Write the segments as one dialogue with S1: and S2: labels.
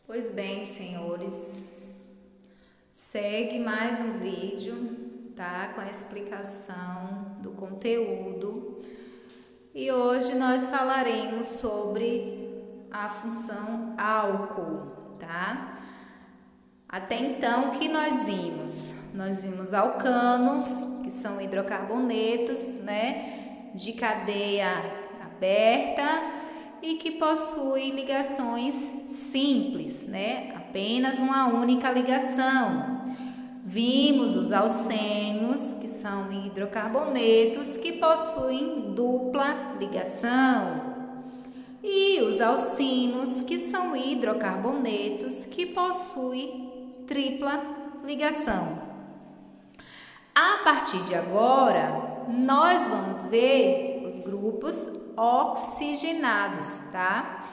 S1: Pois bem, senhores, segue mais um vídeo, tá? Com a explicação do conteúdo. E hoje nós falaremos sobre a função álcool, tá? Até então, o que nós vimos? Nós vimos alcanos, que são hidrocarbonetos, né? De cadeia aberta e que possuem ligações simples, né? Apenas uma única ligação. Vimos os alcenos, que são hidrocarbonetos que possuem dupla ligação. E os alcinos, que são hidrocarbonetos que possuem tripla ligação. A partir de agora, nós vamos ver os grupos oxigenados, tá?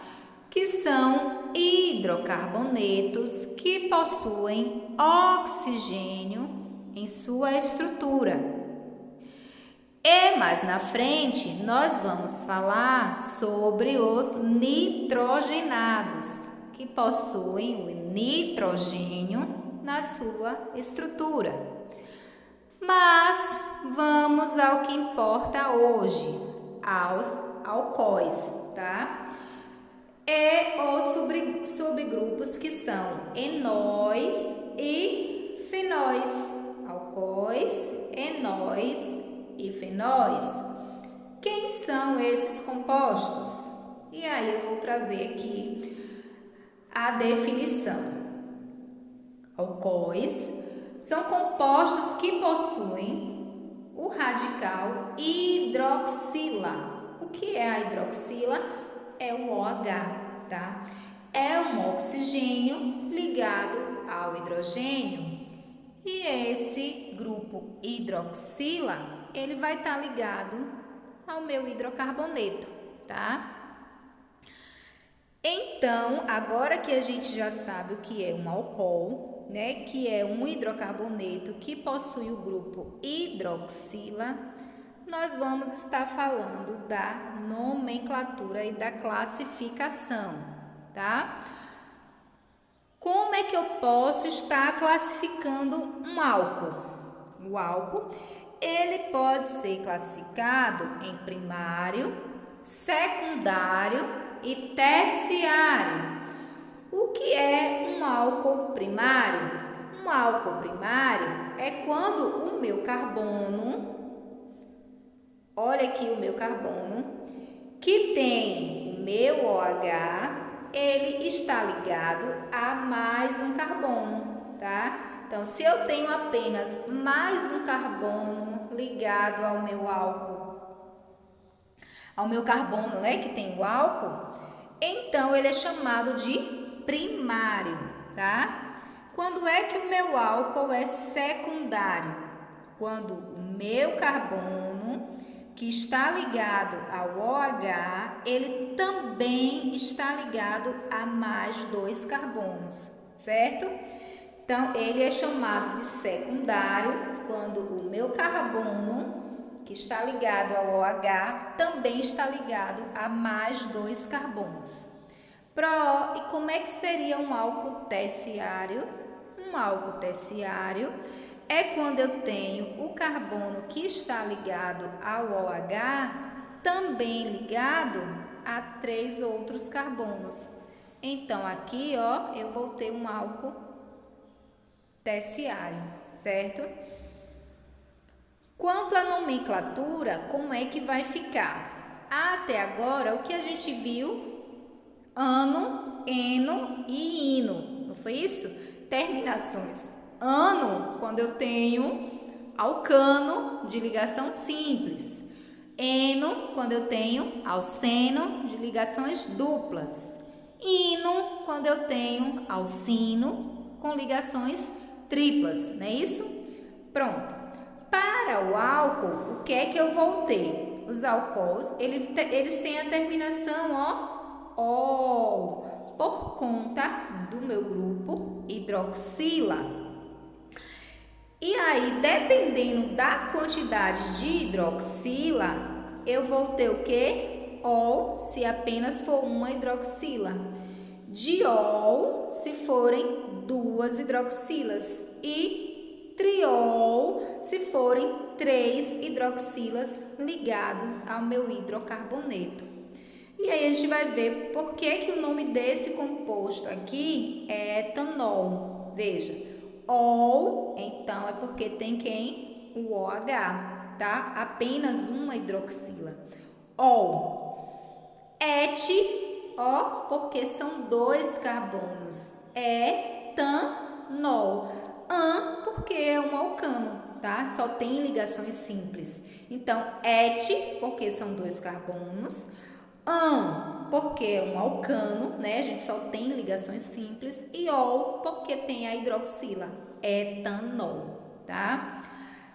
S1: Que são hidrocarbonetos que possuem oxigênio em sua estrutura. E mais na frente, nós vamos falar sobre os nitrogenados, que possuem o nitrogênio na sua estrutura. Mas vamos ao que importa hoje, aos alcoóis, tá? E os subgrupos que são enóis e fenóis. Alcoóis, enóis e fenóis. Quem são esses compostos? E aí eu vou trazer aqui a definição. Alcoóis são compostos que possuem o radical hidroxila. O que é a hidroxila? É o OH, tá? É um oxigênio ligado ao hidrogênio. E esse grupo hidroxila, ele vai estar ligado ao meu hidrocarboneto, tá? Então, agora que a gente já sabe o que é um álcool, né, que é um hidrocarboneto que possui o grupo hidroxila, nós vamos estar falando da nomenclatura e da classificação, tá? Como é que eu posso estar classificando um álcool? O álcool, ele pode ser classificado em primário, secundário e terciário. O que é um álcool primário? Um álcool primário é quando o meu carbono, olha aqui o meu carbono, que tem o meu OH, ele está ligado a mais um carbono, tá? Então, se eu tenho apenas mais um carbono ligado ao meu álcool, ao meu carbono, né, que tem o álcool, então ele é chamado de primário, tá? Quando é que o meu álcool é secundário? Quando o meu carbono, que está ligado ao OH, ele também está ligado a mais dois carbonos, certo? Então, ele é chamado de secundário quando o meu carbono, que está ligado ao OH, também está ligado a mais dois carbonos. E como é que seria um álcool terciário? Um álcool terciário é quando eu tenho o carbono que está ligado ao OH também ligado a três outros carbonos. Então, aqui, ó, eu vou ter um álcool terciário, certo? Quanto à nomenclatura, como é que vai ficar? Até agora, o que a gente viu? Ano, eno e ino, não foi isso? Terminações. Ano, quando eu tenho alcano de ligação simples. Eno, quando eu tenho alceno de ligações duplas. Ino, quando eu tenho alcino com ligações triplas, não é isso? Pronto. Para o álcool, o que é que eu vou ter? Os álcools, eles têm a terminação, ó, por conta do meu grupo hidroxila. E aí, dependendo da quantidade de hidroxila, eu vou ter o quê? Ol, se apenas for uma hidroxila. diol se forem 2 hidroxilas e triol se forem 3 hidroxilas ligados ao meu hidrocarboneto. E aí a gente vai ver por que o nome desse composto aqui é etanol. Veja, ol, então é porque tem quem? O OH, tá? Apenas uma hidroxila. Ol. Et, ó, porque são 2 carbonos. Etanol. An, porque é um alcano, tá? Só tem ligações simples. Então, et, porque são 2 carbonos. An, porque é um alcano, né? A gente só tem ligações simples. E ol, porque tem a hidroxila, etanol, tá?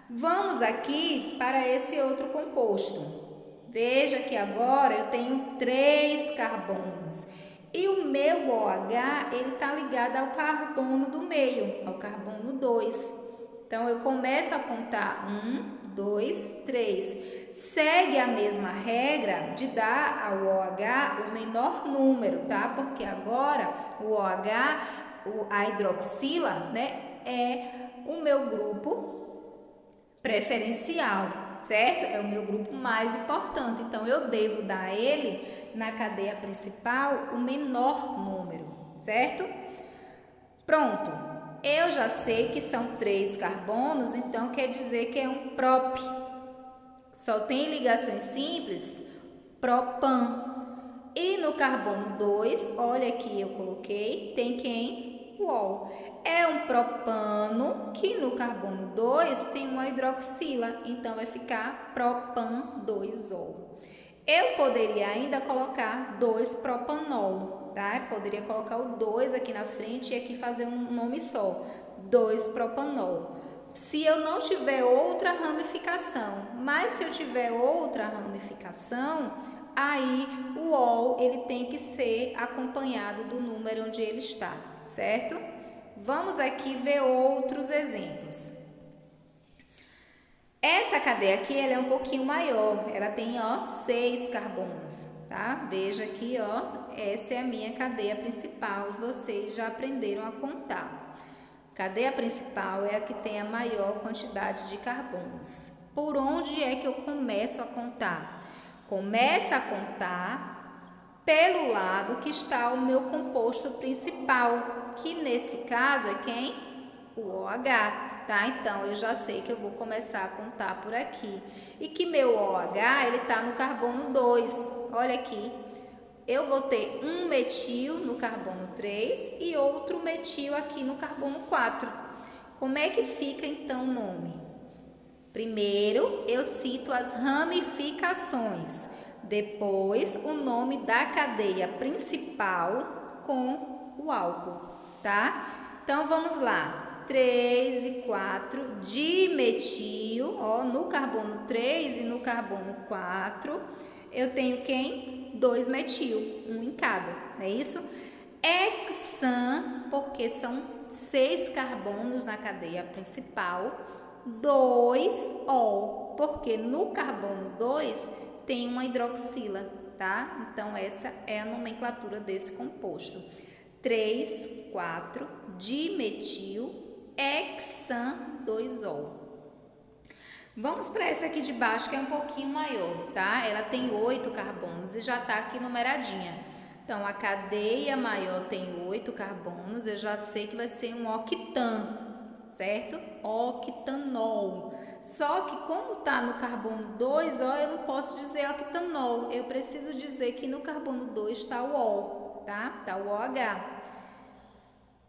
S1: Vamos aqui para esse outro composto. Veja que agora eu tenho 3 carbonos. E o meu OH, ele está ligado ao carbono do meio, ao carbono 2. Então, eu começo a contar 1, 2, 3. Segue a mesma regra de dar ao OH o menor número, tá? Porque agora o OH, a hidroxila, né, é o meu grupo preferencial, certo? É o meu grupo mais importante. Então, eu devo dar a ele, na cadeia principal, o menor número, certo? Pronto. Eu já sei que são 3 carbonos, então quer dizer que é um prop. Só tem ligações simples, propan. E no carbono 2, olha aqui eu coloquei, tem quem? O ol. É um propano que no carbono 2 tem uma hidroxila, então vai ficar propan 2ol. Eu poderia ainda colocar 2-propanol, tá? Eu poderia colocar o 2 aqui na frente e aqui fazer um nome só, 2-propanol. Se eu não tiver outra ramificação, mas se eu tiver outra ramificação, aí o ol ele tem que ser acompanhado do número onde ele está, certo? Vamos aqui ver outros exemplos. Essa cadeia aqui ela é um pouquinho maior, ela tem 6 carbonos, tá? Veja aqui, essa é a minha cadeia principal e vocês já aprenderam a contar. Cadeia principal é a que tem a maior quantidade de carbonos. Por onde é que eu começo a contar? Começa a contar pelo lado que está o meu composto principal, que nesse caso é quem? O OH, tá? Então, eu já sei que eu vou começar a contar por aqui. E que meu OH, ele tá no carbono 2. Olha aqui. Eu vou ter um metil no carbono 3 e outro metil aqui no carbono 4. Como é que fica então o nome? Primeiro, eu cito as ramificações. Depois, o nome da cadeia principal com o álcool, tá? Então, vamos lá. 3 e 4, dimetil, no carbono 3 e no carbono 4, eu tenho quem? 2 metil, um em cada, não é isso? Hexan, porque são 6 carbonos na cadeia principal, 2ol, porque no carbono 2 tem uma hidroxila, tá? Então, essa é a nomenclatura desse composto. 3, 4, dimetil, hexan, 2ol. Vamos para essa aqui de baixo, que é um pouquinho maior, tá? Ela tem 8 carbonos e já está aqui numeradinha. Então, a cadeia maior tem 8 carbonos, eu já sei que vai ser um octan, certo? Octanol. Só que como está no carbono 2, eu não posso dizer octanol, eu preciso dizer que no carbono 2 está o ol, tá? Está o OH.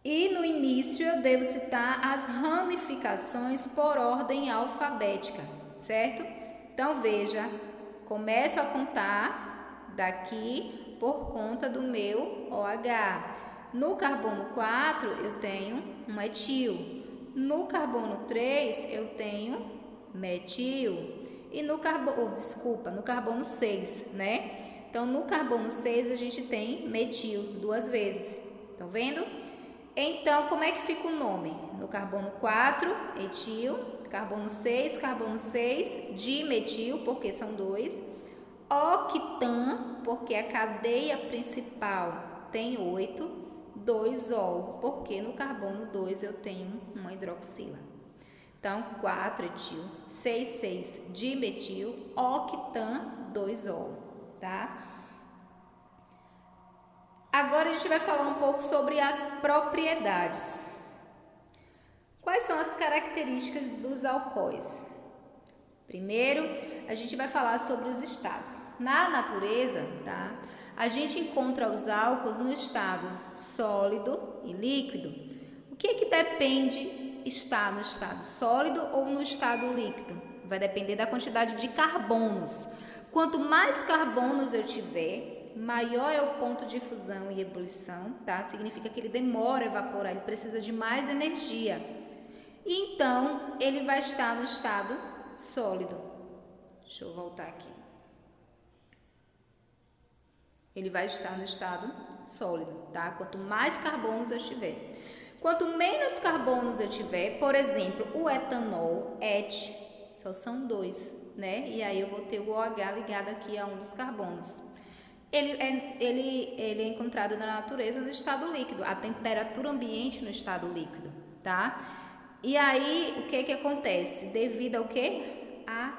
S1: E no início eu devo citar as ramificações por ordem alfabética, certo? Então veja, começo a contar daqui por conta do meu OH. No carbono 4 eu tenho um etil, no carbono 3 eu tenho metil e no carbono 6, né? Então no carbono 6 a gente tem metil 2 vezes, estão vendo? Então, como é que fica o nome? No carbono 4, etil, carbono 6, dimetil, porque são 2, octan, porque a cadeia principal tem 8, 2 ol, porque no carbono 2 eu tenho uma hidroxila. Então, 4 etil, 6 dimetil, octan, 2 ol, tá? Agora a gente vai falar um pouco sobre as propriedades. Quais são as características dos alcoóis? Primeiro, a gente vai falar sobre os estados. Na natureza, tá? A gente encontra os álcools no estado sólido e líquido. O que depende estar no estado sólido ou no estado líquido? Vai depender da quantidade de carbonos. Quanto mais carbonos eu tiver, maior é o ponto de fusão e ebulição, tá? Significa que ele demora a evaporar, ele precisa de mais energia. Então, ele vai estar no estado sólido. Deixa eu voltar aqui. Ele vai estar no estado sólido, tá? Quanto mais carbonos eu tiver. Quanto menos carbonos eu tiver, por exemplo, o etanol, et, só são 2, né? E aí eu vou ter o OH ligado aqui a um dos carbonos. Ele é encontrado na natureza no estado líquido, a temperatura ambiente no estado líquido, tá? E aí, o que acontece? Devido ao quê? A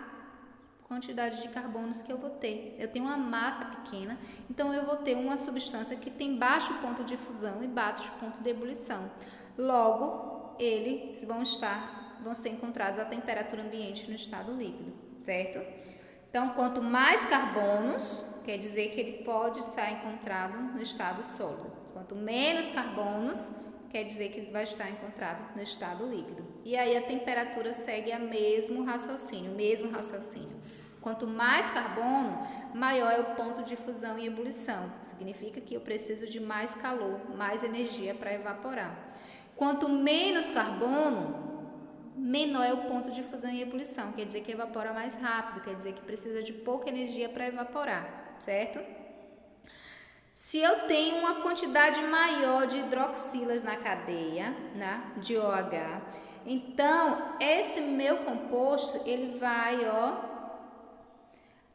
S1: quantidade de carbonos que eu vou ter. Eu tenho uma massa pequena, então eu vou ter uma substância que tem baixo ponto de fusão e baixo ponto de ebulição. Logo, eles vão ser encontrados a temperatura ambiente no estado líquido, certo? Então, quanto mais carbonos, quer dizer que ele pode estar encontrado no estado sólido. Quanto menos carbonos, quer dizer que ele vai estar encontrado no estado líquido. E aí a temperatura segue o mesmo raciocínio. Quanto mais carbono, maior é o ponto de fusão e ebulição. Significa que eu preciso de mais calor, mais energia para evaporar. Quanto menos carbono, menor é o ponto de fusão e ebulição, quer dizer que evapora mais rápido, quer dizer que precisa de pouca energia para evaporar, certo? Se eu tenho uma quantidade maior de hidroxilas na cadeia, né, de OH, então esse meu composto ele vai,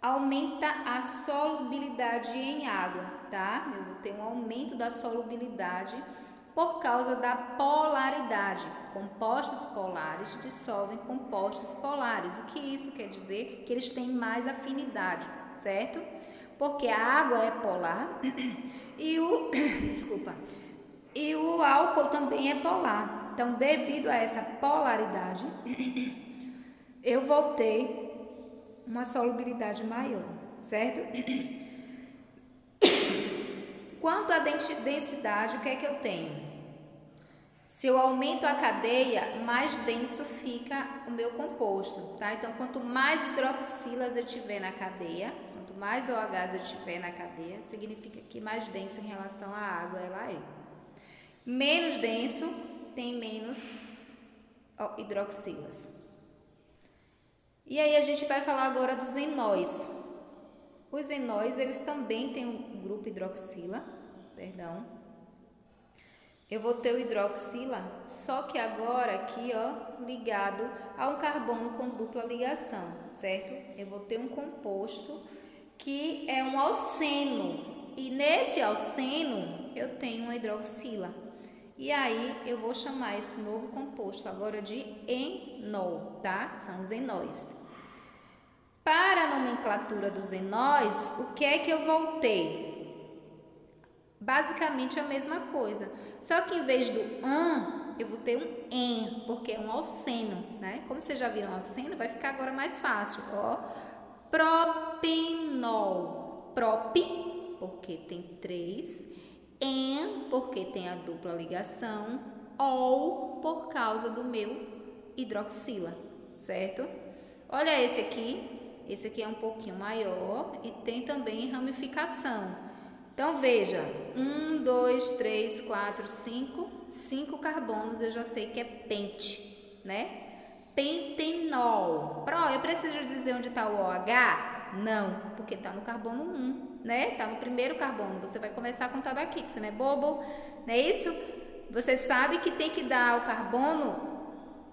S1: aumenta a solubilidade em água, tá? Eu vou ter um aumento da solubilidade por causa da polaridade. Compostos polares dissolvem compostos polares. O que isso quer dizer? Que eles têm mais afinidade, certo? Porque a água é polar e o álcool também é polar. Então, devido a essa polaridade, eu vou ter uma solubilidade maior, certo? Quanto à densidade, o que é que eu tenho? Se eu aumento a cadeia, mais denso fica o meu composto, tá? Então, quanto mais hidroxilas eu tiver na cadeia, quanto mais OHs eu tiver na cadeia, significa que mais denso em relação à água ela é. Menos denso, tem menos hidroxilas. E aí a gente vai falar agora dos enóis. Os enóis, eles também têm um grupo hidroxila, Eu vou ter o hidroxila, só que agora aqui, ligado a um carbono com dupla ligação, certo? Eu vou ter um composto que é um alceno, e nesse alceno eu tenho uma hidroxila. E aí eu vou chamar esse novo composto agora de enol, tá? São os enóis. Para a nomenclatura dos enóis, o que é que eu vou ter? Basicamente a mesma coisa, só que em vez do an, eu vou ter um en, porque é um alceno, né? Como vocês já viram alceno, vai ficar agora mais fácil, Propinol, prop, porque tem 3, en, porque tem a dupla ligação, ol, por causa do meu hidroxila, certo? Olha esse aqui é um pouquinho maior e tem também ramificação. Então, veja, 1, 2, 3, 4, 5 carbonos, eu já sei que é pente, né? Pentenol. Eu preciso dizer onde está o OH? Não, porque está no carbono 1, né? Está no primeiro carbono. Você vai começar a contar daqui, que você não é bobo, não é isso? Você sabe que tem que dar ao carbono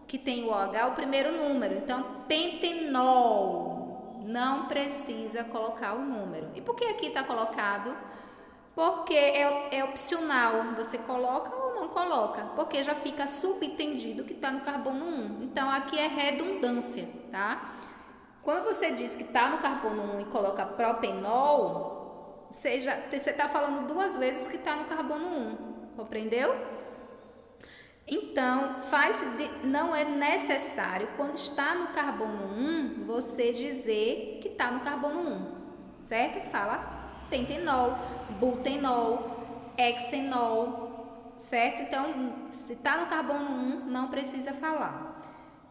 S1: que tem o OH o primeiro número. Então, pentenol. Não precisa colocar o número. E por que aqui está colocado Porque é opcional, você coloca ou não coloca, porque já fica subentendido que está no carbono 1. Então, aqui é redundância, tá? Quando você diz que está no carbono 1 e coloca propenol, você está falando duas vezes que está no carbono 1, compreendeu? Então, não é necessário, quando está no carbono 1, você dizer que está no carbono 1, certo? Fala pentenol, butenol, hexenol, certo? Então, se está no carbono 1, não precisa falar.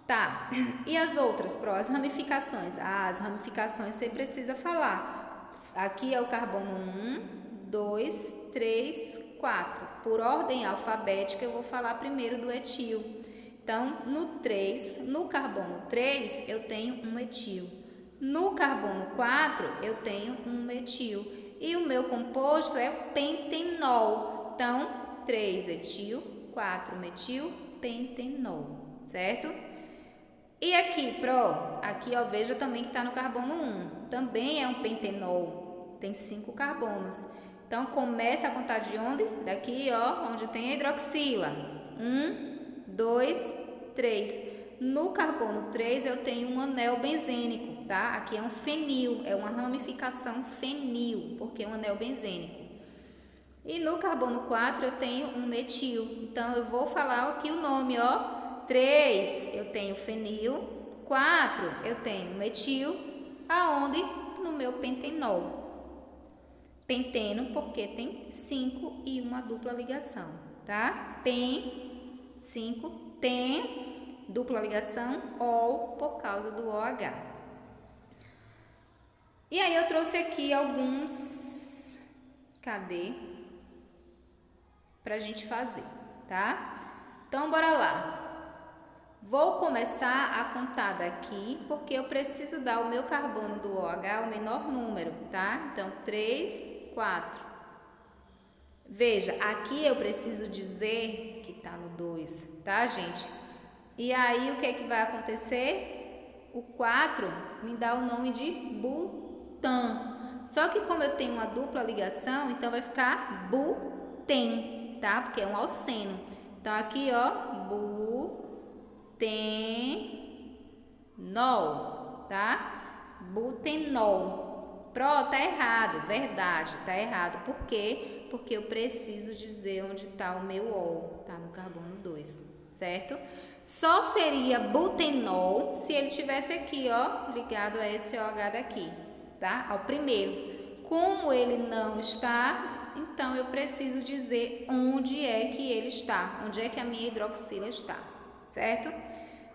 S1: Tá, e as outras, as ramificações? As ramificações você precisa falar. Aqui é o carbono 1, 2, 3, 4. Por ordem alfabética, eu vou falar primeiro do etil. Então, no carbono 3, eu tenho um etil. No carbono 4, eu tenho um metil. E o meu composto é o pentenol. Então, 3 etil, 4 metil, pentenol, certo? E aqui, aqui ó, veja também que está no carbono 1. Também é um pentenol, tem 5 carbonos. Então, começa a contar de onde? Daqui, ó, onde tem a hidroxila. 1, 2, 3. No carbono 3 eu tenho um anel benzênico, tá? Aqui é um fenil, é uma ramificação fenil, porque é um anel benzênico. E no carbono 4 eu tenho um metil. Então, eu vou falar aqui o nome, ó. 3 eu tenho fenil, 4 eu tenho metil, aonde? No meu pentenol. Penteno porque tem 5 e uma dupla ligação, tá? Pen, 5, ten, dupla ligação, ol por causa do OH. E aí eu trouxe aqui alguns, cadê? Pra gente fazer, tá? Então, bora lá. Vou começar a contar daqui, porque eu preciso dar o meu carbono do OH o menor número, tá? Então, 3, 4. Veja, aqui eu preciso dizer que tá no 2, tá, gente? E aí, o que é que vai acontecer? O 4 me dá o nome de butan. Só que como eu tenho uma dupla ligação, então vai ficar buten, tá? Porque é um alceno. Então, aqui, ó, butenol, tá? Butenol. Tá errado, verdade, tá errado. Por quê? Porque eu preciso dizer onde tá o meu ol, tá no carbono 2, certo? Só seria butenol se ele tivesse aqui, ó, ligado a esse OH daqui, tá? Ao primeiro. Como ele não está, então eu preciso dizer onde é que ele está, onde é que a minha hidroxila está, certo?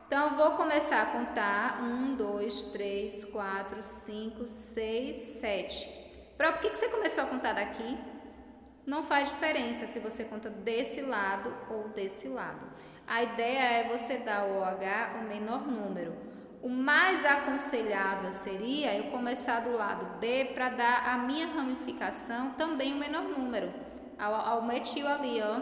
S1: Então, vou começar a contar 1, 2, 3, 4, 5, 6, 7. Por que você começou a contar daqui? Não faz diferença se você conta desse lado ou desse lado. A ideia é você dar ao OH o menor número. O mais aconselhável seria eu começar do lado B para dar a minha ramificação também o menor número, ao metil ali, ó.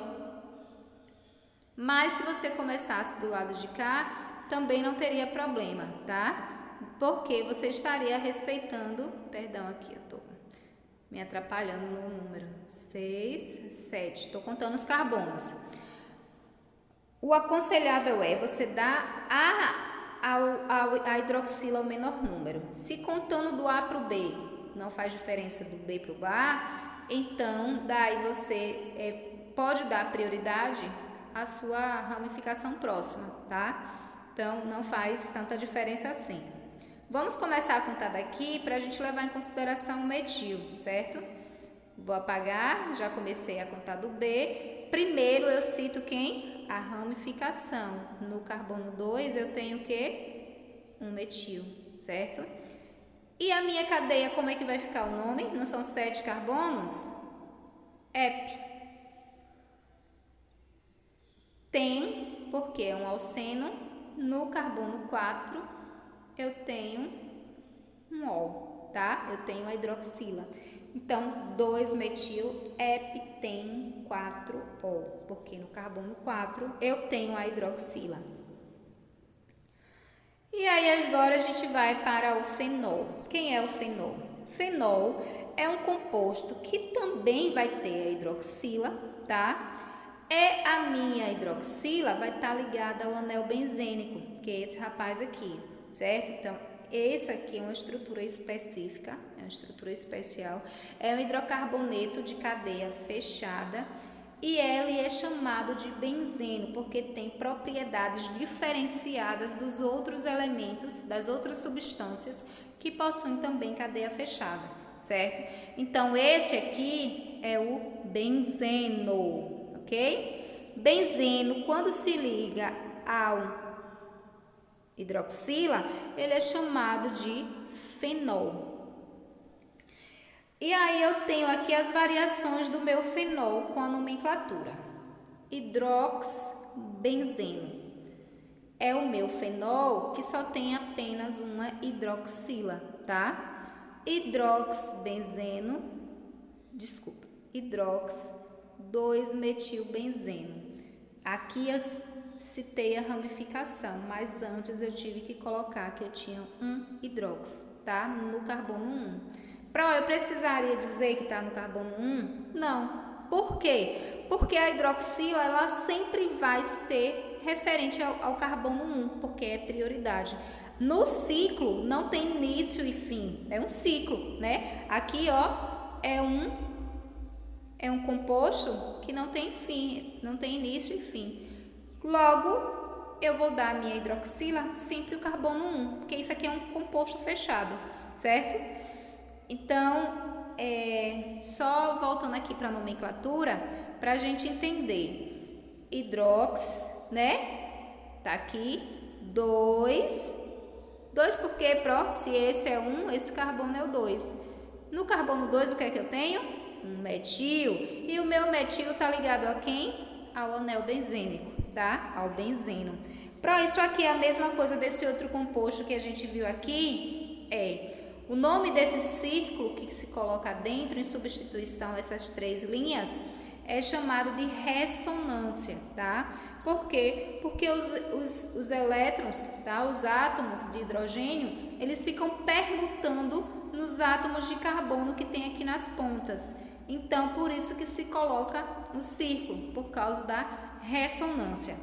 S1: Mas se você começasse do lado de cá, também não teria problema, tá? Porque você estaria respeitando, perdão, aqui eu tô me atrapalhando no número, 6, 7, tô contando os carbonos. O aconselhável é você dar a hidroxila o menor número. Se contando do A para o B, não faz diferença do B para o A, então daí você pode dar prioridade à sua ramificação próxima, tá? Então, não faz tanta diferença assim. Vamos começar a contar daqui para a gente levar em consideração o metil, certo? Vou apagar, já comecei a contar do B. Primeiro eu cito quem? A ramificação. No carbono 2 eu tenho o quê? Um metil, certo? E a minha cadeia, como é que vai ficar o nome? Não são 7 carbonos? Ep. Tem, porque é um alceno. No carbono 4, eu tenho um ol, tá? Eu tenho a hidroxila. Então, 2-metil hepten 4-ol, porque no carbono 4 eu tenho a hidroxila. E aí, agora a gente vai para o fenol. Quem é o fenol? Fenol é um composto que também vai ter a hidroxila, tá? A minha hidroxila vai estar ligada ao anel benzênico, que é esse rapaz aqui, certo? Então, esse aqui é uma estrutura específica, é uma estrutura especial, é um hidrocarboneto de cadeia fechada e ele é chamado de benzeno porque tem propriedades diferenciadas dos outros elementos, das outras substâncias que possuem também cadeia fechada, certo? Então, esse aqui é o benzeno. Ok? Benzeno, quando se liga ao hidroxila, ele é chamado de fenol. E aí eu tenho aqui as variações do meu fenol com a nomenclatura. Hidroxbenzeno. É o meu fenol que só tem apenas uma hidroxila, tá? Hidroxbenzeno, desculpa, 2-metilbenzeno. Aqui eu citei a ramificação, mas antes eu tive que colocar que eu tinha um hidrox, tá? No carbono 1. Eu precisaria dizer que está no carbono 1? Não. Por quê? Porque a hidroxila, ela sempre vai ser referente ao carbono 1, porque é prioridade. No ciclo, não tem início e fim, é um ciclo, né? Aqui, ó, é um composto que não tem fim, não tem início e fim. Logo, eu vou dar a minha hidroxila sempre o carbono 1, porque isso aqui é um composto fechado, certo? Então, só voltando aqui para a nomenclatura, para a gente entender. Hidrox, né? Tá aqui, 2 porque, se esse é 1, esse carbono é o 2. No carbono 2, o que é que eu tenho? Um metil. E o meu metil está ligado a quem? Ao anel benzênico, tá? Ao benzeno. Isso aqui é a mesma coisa desse outro composto que a gente viu aqui. O nome desse círculo que se coloca dentro em substituição a essas 3 linhas é chamado de ressonância, tá? Por quê? Porque os elétrons, tá? Os átomos de hidrogênio, eles ficam permutando nos átomos de carbono que tem aqui nas pontas. Então, por isso que se coloca no círculo, por causa da ressonância,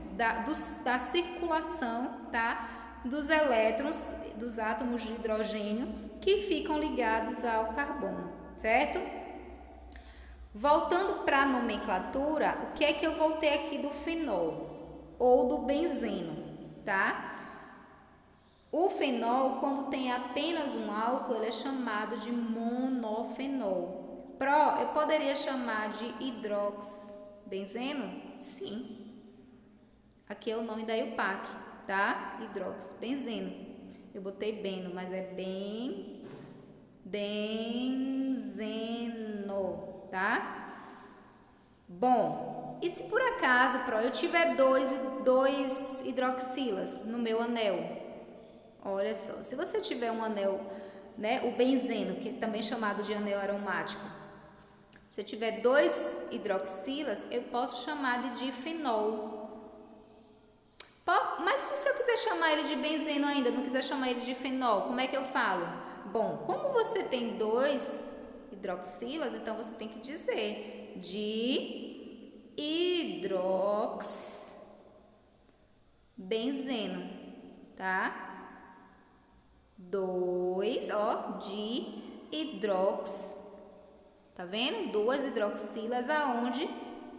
S1: da circulação, tá? Dos elétrons, dos átomos de hidrogênio que ficam ligados ao carbono, certo? Voltando para a nomenclatura, o que é que eu voltei aqui do fenol ou do benzeno, tá? O fenol, quando tem apenas um álcool, ele é chamado de monofenol. Eu poderia chamar de hidroxbenzeno? Sim. Aqui é o nome da IUPAC, tá? Hidroxbenzeno. Eu botei beno, mas é benzeno, tá? Bom, e se por acaso, eu tiver dois hidroxilas no meu anel? Olha só, se você tiver um anel, né, o benzeno, que é também chamado de anel aromático, se eu tiver 2 hidroxilas, eu posso chamar de difenol. Mas se eu quiser chamar ele de benzeno ainda, não quiser chamar ele de fenol, como é que eu falo? Bom, como você tem 2 hidroxilas, então você tem que dizer de hidroxbenzeno, tá? 2, de hidrox, tá vendo? 2 hidroxilas aonde?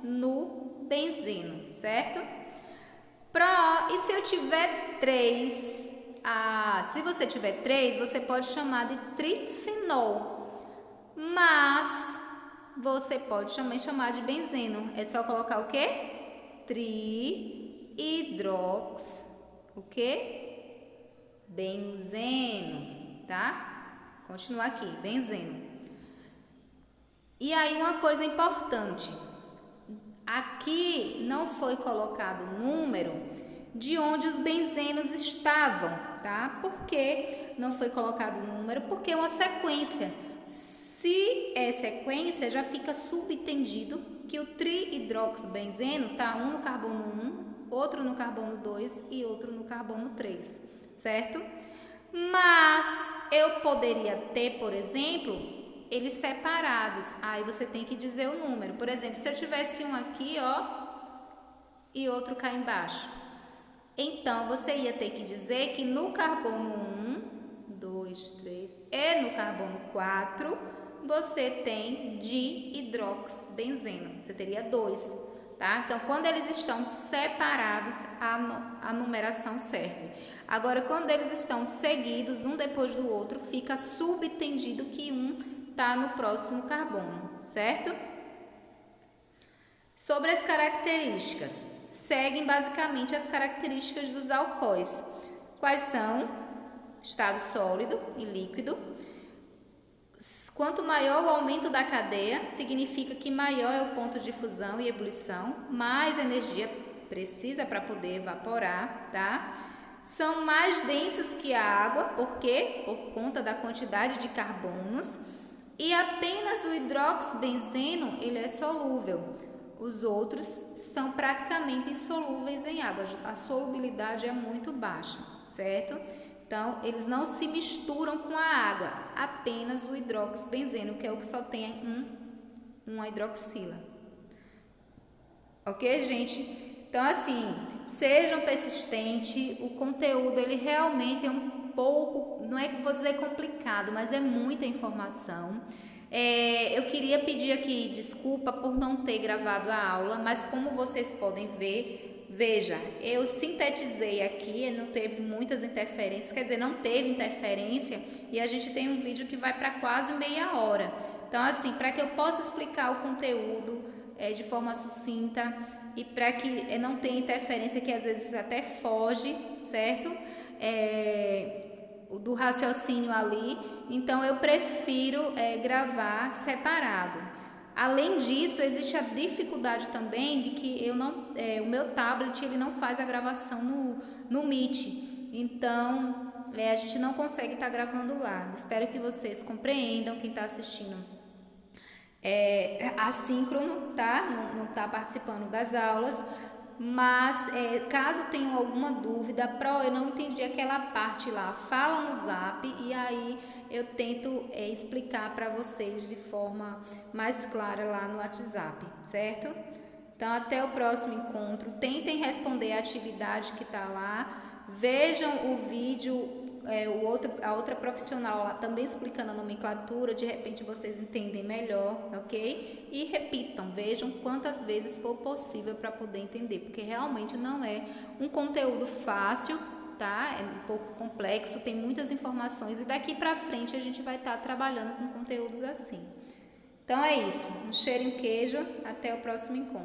S1: No benzeno, certo? E se eu tiver 3? Se você tiver 3, você pode chamar de trifenol, mas você pode também chamar de benzeno. É só colocar o quê? Trihidrox, o quê? Benzeno, tá? Continuar aqui, benzeno. E aí uma coisa importante, aqui não foi colocado o número de onde os benzenos estavam, tá? Por que não foi colocado o número? Porque é uma sequência. Se é sequência, já fica subentendido que o trihidroxbenzeno tá um no carbono 1, outro no carbono 2 e outro no carbono 3, certo? Mas eu poderia ter, por exemplo, eles separados. Aí você tem que dizer o número. Por exemplo, se eu tivesse um aqui, ó, e outro cá embaixo. Então, você ia ter que dizer que no carbono 1, 2, 3 e no carbono 4, você tem dihidroxibenzeno. Você teria 2. Tá? Então, quando eles estão separados, a numeração serve. Agora, quando eles estão seguidos, um depois do outro, fica subentendido que um está no próximo carbono, certo? Sobre as características, seguem basicamente as características dos alcoóis. Quais são? Estado sólido e líquido. Quanto maior o aumento da cadeia, significa que maior é o ponto de fusão e ebulição, mais energia precisa para poder evaporar, tá? São mais densos que a água, por quê? Por conta da quantidade de carbonos, e apenas o hidroxibenzeno, ele é solúvel. Os outros são praticamente insolúveis em água, a solubilidade é muito baixa, certo? Então, eles não se misturam com a água, apenas o hidroxibenzeno, que é o que só tem uma hidroxila. Ok, gente? Então, assim, sejam persistentes, o conteúdo, ele realmente é um pouco, não é que vou dizer complicado, mas é muita informação. Eu queria pedir aqui desculpa por não ter gravado a aula, mas como vocês podem ver, veja, eu sintetizei aqui, não teve muitas interferências, quer dizer, não teve interferência e a gente tem um vídeo que vai para quase meia hora. Então, assim, para que eu possa explicar o conteúdo de forma sucinta e para que não tenha interferência que às vezes até foge, certo? Do raciocínio ali, então eu prefiro gravar separado. Além disso, existe a dificuldade também de que o meu tablet ele não faz a gravação no Meet, então a gente não consegue estar gravando lá. Espero que vocês compreendam, quem está assistindo assíncrono, tá? Não está participando das aulas, mas caso tenham alguma dúvida, eu não entendi aquela parte lá, fala no zap e aí eu tento explicar para vocês de forma mais clara lá no WhatsApp, certo? Então, até o próximo encontro. Tentem responder a atividade que está lá. Vejam o vídeo, a outra profissional lá também explicando a nomenclatura. De repente, vocês entendem melhor, ok? E repitam, vejam quantas vezes for possível para poder entender. Porque realmente não é um conteúdo fácil, tá? É um pouco complexo, tem muitas informações. E daqui para frente, a gente vai estar trabalhando com conteúdos assim. Então, é isso. Um cheiro e um queijo. Até o próximo encontro.